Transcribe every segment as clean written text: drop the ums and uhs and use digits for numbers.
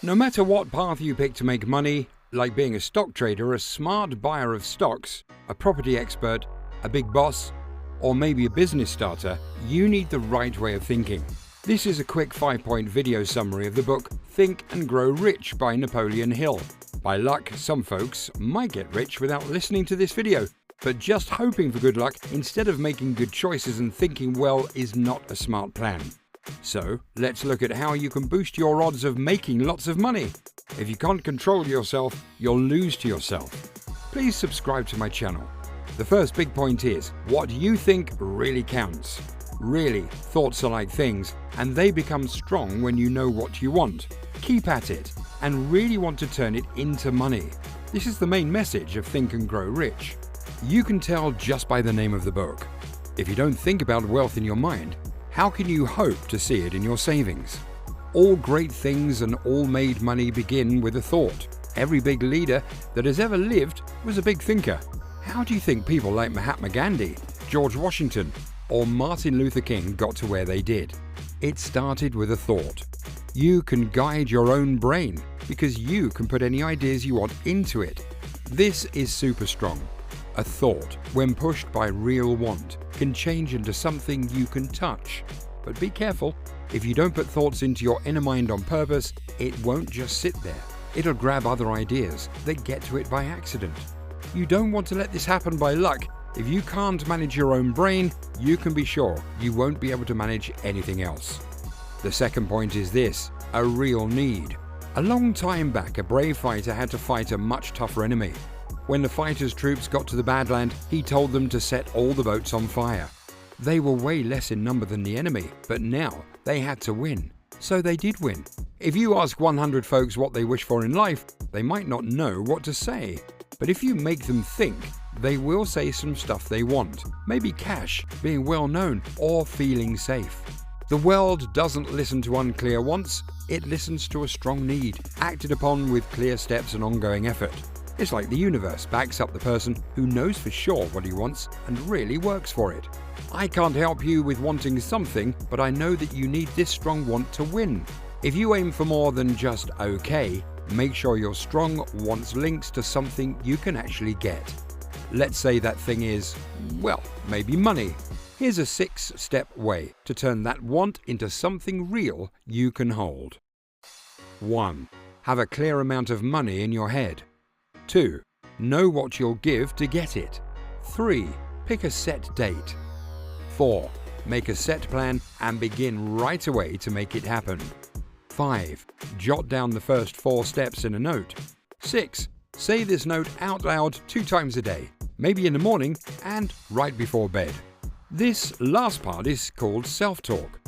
No matter what path you pick to make money, like being a stock trader, a smart buyer of stocks, a property expert, a big boss, or maybe a business starter, you need the right way of thinking. This is a quick 5-point video summary of the book Think and Grow Rich by Napoleon Hill. By luck, some folks might get rich without listening to this video, but just hoping for good luck instead of making good choices and thinking well is not a smart plan. So, let's look at how you can boost your odds of making lots of money. If you can't control yourself, you'll lose to yourself. Please subscribe to my channel. The first big point is, what you think really counts. Really, thoughts are like things, and they become strong when you know what you want. Keep at it, and really want to turn it into money. This is the main message of Think and Grow Rich. You can tell just by the name of the book. If you don't think about wealth in your mind, how can you hope to see it in your savings? All great things and all made money begin with a thought. Every big leader that has ever lived was a big thinker. How do you think people like Mahatma Gandhi, George Washington, or Martin Luther King got to where they did? It started with a thought. You can guide your own brain because you can put any ideas you want into it. This is super strong. A thought, when pushed by real want, can change into something you can touch. But be careful, if you don't put thoughts into your inner mind on purpose, it won't just sit there. It'll grab other ideas that get to it by accident. You don't want to let this happen by luck. If you can't manage your own brain, you can be sure you won't be able to manage anything else. The second point is this, a real need. A long time back, a brave fighter had to fight a much tougher enemy. When the fighter's troops got to the Badland, he told them to set all the boats on fire. They were way less in number than the enemy, but now they had to win. So they did win. If you ask 100 folks what they wish for in life, they might not know what to say. But if you make them think, they will say some stuff they want. Maybe cash, being well known, or feeling safe. The world doesn't listen to unclear wants, it listens to a strong need, acted upon with clear steps and ongoing effort. It's like the universe backs up the person who knows for sure what he wants and really works for it. I can't help you with wanting something, but I know that you need this strong want to win. If you aim for more than just okay, make sure your strong wants links to something you can actually get. Let's say that thing is, well, maybe money. Here's a 6-step way to turn that want into something real you can hold. 1. Have a clear amount of money in your head. 2. Know what you'll give to get it. 3. Pick a set date. 4. Make a set plan and begin right away to make it happen. 5. Jot down the first 4 steps in a note. 6. Say this note out loud 2 times a day, maybe in the morning and right before bed. This last part is called self-talk.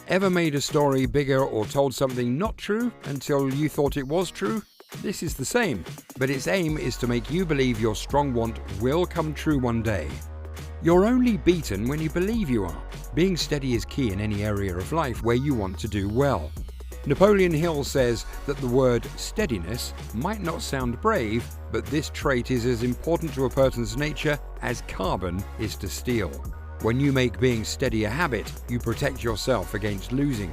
Ever made a story bigger or told something not true until you thought it was true? This is the same, but its aim is to make you believe your strong want will come true one day. You're only beaten when you believe you are. Being steady is key in any area of life where you want to do well. Napoleon Hill says that the word steadiness might not sound brave, but this trait is as important to a person's nature as carbon is to steel. When you make being steady a habit, you protect yourself against losing.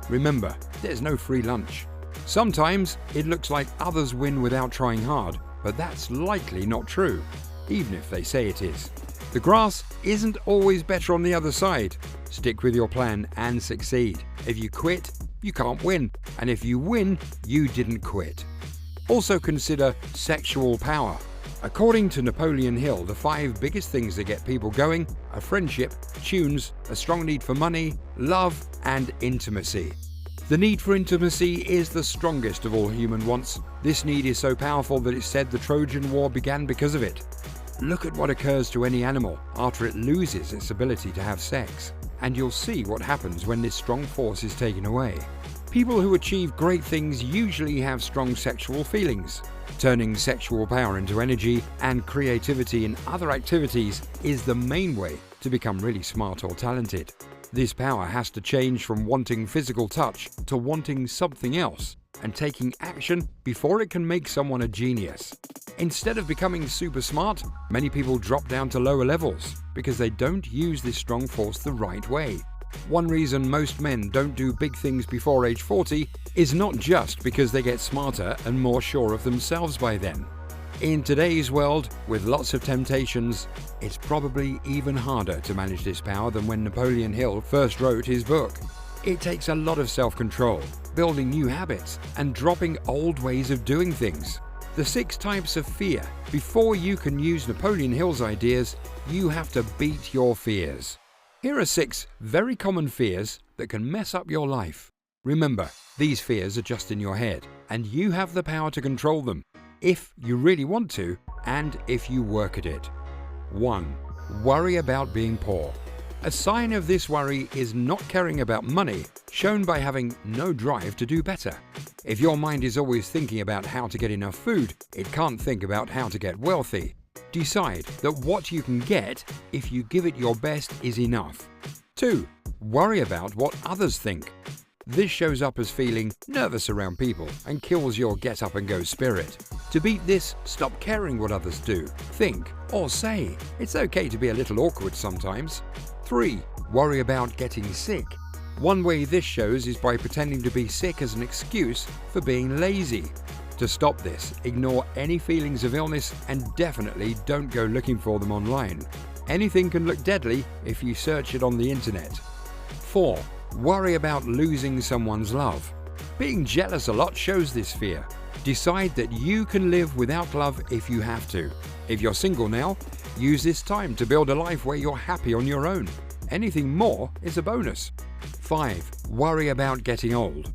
Remember, there's no free lunch. Sometimes it looks like others win without trying hard, but that's likely not true, even if they say it is. The grass isn't always better on the other side. Stick with your plan and succeed. If you quit, you can't win, and if you win, you didn't quit. Also consider sexual power. According to Napoleon Hill, the 5 biggest things that get people going are friendship, tunes, a strong need for money, love, and intimacy. The need for intimacy is the strongest of all human wants. This need is so powerful that it's said the Trojan War began because of it. Look at what occurs to any animal after it loses its ability to have sex, and you'll see what happens when this strong force is taken away. People who achieve great things usually have strong sexual feelings. Turning sexual power into energy and creativity in other activities is the main way to become really smart or talented. This power has to change from wanting physical touch to wanting something else and taking action before it can make someone a genius. Instead of becoming super smart, many people drop down to lower levels because they don't use this strong force the right way. One reason most men don't do big things before age 40 is not just because they get smarter and more sure of themselves by then. In today's world, with lots of temptations, it's probably even harder to manage this power than when Napoleon Hill first wrote his book. It takes a lot of self-control, building new habits, and dropping old ways of doing things. The 6 types of fear. Before you can use Napoleon Hill's ideas, you have to beat your fears. Here are 6 very common fears that can mess up your life. Remember, these fears are just in your head, and you have the power to control them, if you really want to, and if you work at it. 1. Worry about being poor. A sign of this worry is not caring about money, shown by having no drive to do better. If your mind is always thinking about how to get enough food, it can't think about how to get wealthy. Decide that what you can get, if you give it your best, is enough. 2. Worry about what others think. This shows up as feeling nervous around people and kills your get-up-and-go spirit. To beat this, stop caring what others do, think, or say. It's okay to be a little awkward sometimes. 3. Worry about getting sick. One way this shows is by pretending to be sick as an excuse for being lazy. To stop this, ignore any feelings of illness and definitely don't go looking for them online. Anything can look deadly if you search it on the internet. 4. Worry about losing someone's love. Being jealous a lot shows this fear. Decide that you can live without love if you have to. If you're single now, use this time to build a life where you're happy on your own. Anything more is a bonus. 5. Worry about getting old.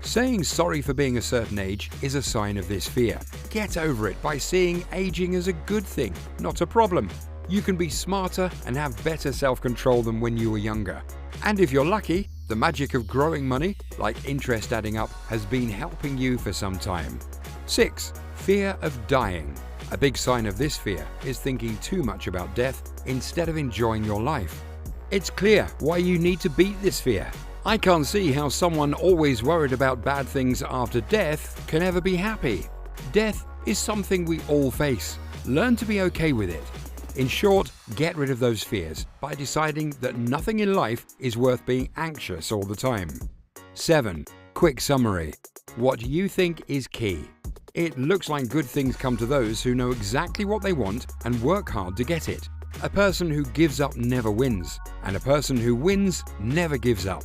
Saying sorry for being a certain age is a sign of this fear. Get over it by seeing aging as a good thing, not a problem. You can be smarter and have better self-control than when you were younger. And if you're lucky, the magic of growing money, like interest adding up, has been helping you for some time. 6. Fear of dying. A big sign of this fear is thinking too much about death instead of enjoying your life. It's clear why you need to beat this fear. I can't see how someone always worried about bad things after death can ever be happy. Death is something we all face. Learn to be okay with it. In short, get rid of those fears by deciding that nothing in life is worth being anxious all the time. 7. Quick summary. What you think is key. It looks like good things come to those who know exactly what they want and work hard to get it. A person who gives up never wins, and a person who wins never gives up.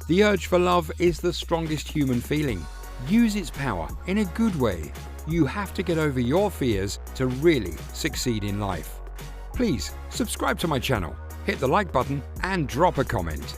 The urge for love is the strongest human feeling. Use its power in a good way. You have to get over your fears to really succeed in life. Please subscribe to my channel, hit the like button and drop a comment.